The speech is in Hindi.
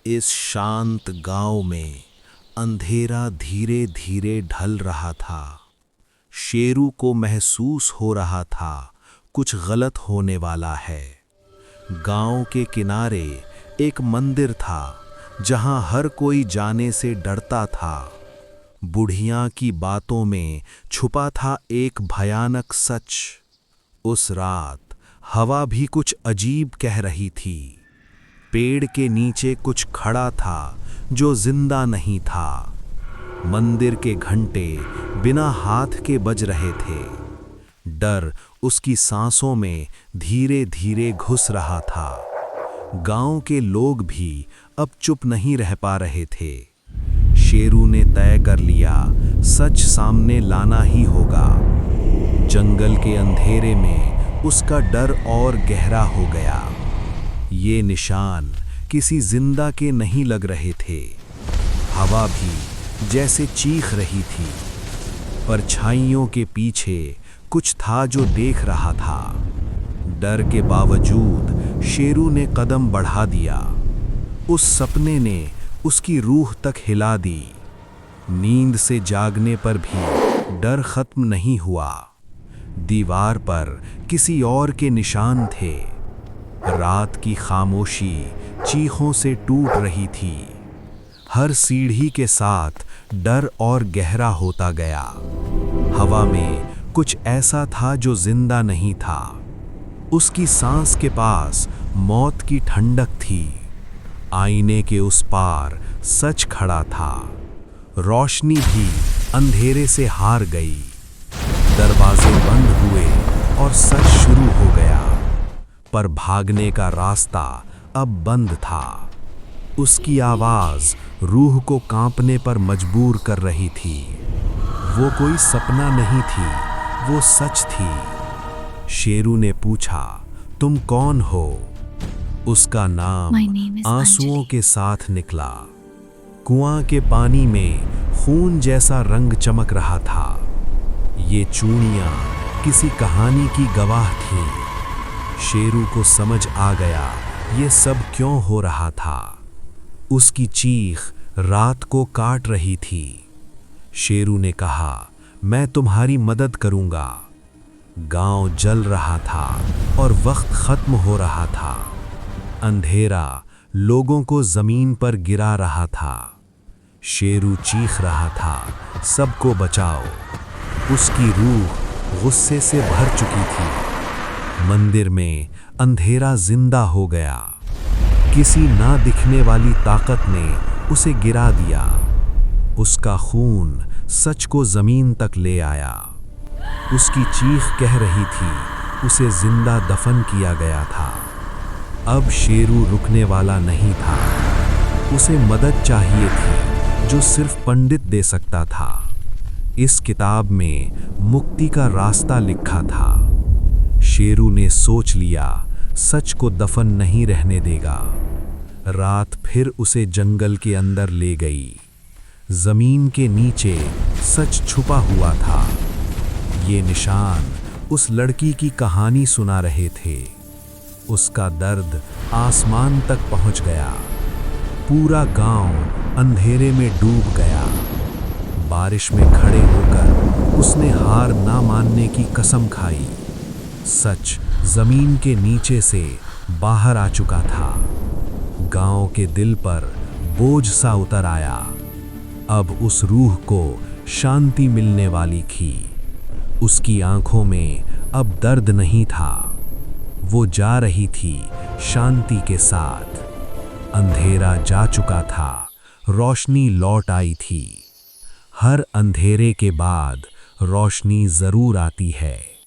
इस शांत गांव में अंधेरा धीरे धीरे ढल रहा था। शेरू को महसूस हो रहा था कुछ गलत होने वाला है। गांव के किनारे एक मंदिर था जहां हर कोई जाने से डरता था। बुढ़िया की बातों में छुपा था एक भयानक सच। उस रात हवा भी कुछ अजीब कह रही थी। पेड़ के नीचे कुछ खड़ा था जो जिंदा नहीं था। मंदिर के घंटे बिना हाथ के बज रहे थे। डर उसकी सांसों में धीरे धीरे घुस रहा था। गांव के लोग भी अब चुप नहीं रह पा रहे थे। शेरू ने तय कर लिया, सच सामने लाना ही होगा। जंगल के अंधेरे में उसका डर और गहरा हो गया। ये निशान किसी जिंदा के नहीं लग रहे थे। हवा भी जैसे चीख रही थी। परछाइयों के पीछे कुछ था जो देख रहा था। डर के बावजूद शेरू ने कदम बढ़ा दिया। उस सपने ने उसकी रूह तक हिला दी। नींद से जागने पर भी डर खत्म नहीं हुआ। दीवार पर किसी और के निशान थे। रात की खामोशी चीखों से टूट रही थी। हर सीढ़ी के साथ डर और गहरा होता गया। हवा में कुछ ऐसा था जो जिंदा नहीं था। उसकी सांस के पास मौत की ठंडक थी। आईने के उस पार सच खड़ा था। रोशनी भी अंधेरे से हार गई। दरवाजे बंद हुए और सच शुरू हो गया। पर भागने का रास्ता अब बंद था। उसकी आवाज रूह को कांपने पर मजबूर कर रही थी। वो कोई सपना नहीं थी, वो सच थी। शेरू ने पूछा, तुम कौन हो? उसका नाम आंसुओं के साथ निकला। कुआं के पानी में खून जैसा रंग चमक रहा था। ये चूड़ियां किसी कहानी की गवाह थीं। शेरू को समझ आ गया ये सब क्यों हो रहा था। उसकी चीख रात को काट रही थी। शेरू ने कहा, मैं तुम्हारी मदद करूंगा। गांव जल रहा था और वक्त खत्म हो रहा था। अंधेरा लोगों को जमीन पर गिरा रहा था। शेरू चीख रहा था, सबको बचाओ। उसकी रूह गुस्से से भर चुकी थी। मंदिर में अंधेरा जिंदा हो गया। किसी ना दिखने वाली ताकत ने उसे गिरा दिया। उसका खून सच को जमीन तक ले आया। उसकी चीख कह रही थी, उसे जिंदा दफन किया गया था। अब शेरू रुकने वाला नहीं था। उसे मदद चाहिए थी जो सिर्फ पंडित दे सकता था। इस किताब में मुक्ति का रास्ता लिखा था। शेरू ने सोच लिया, सच को दफन नहीं रहने देगा। रात फिर उसे जंगल के अंदर ले गई। जमीन के नीचे सच छुपा हुआ था। ये निशान उस लड़की की कहानी सुना रहे थे। उसका दर्द आसमान तक पहुंच गया। पूरा गांव अंधेरे में डूब गया। बारिश में खड़े होकर उसने हार ना मानने की कसम खाई। सच जमीन के नीचे से बाहर आ चुका था। गांव के दिल पर बोझ सा उतर आया। अब उस रूह को शांति मिलने वाली थी। उसकी आंखों में अब दर्द नहीं था। वो जा रही थी शांति के साथ। अंधेरा जा चुका था, रोशनी लौट आई थी। हर अंधेरे के बाद रोशनी जरूर आती है।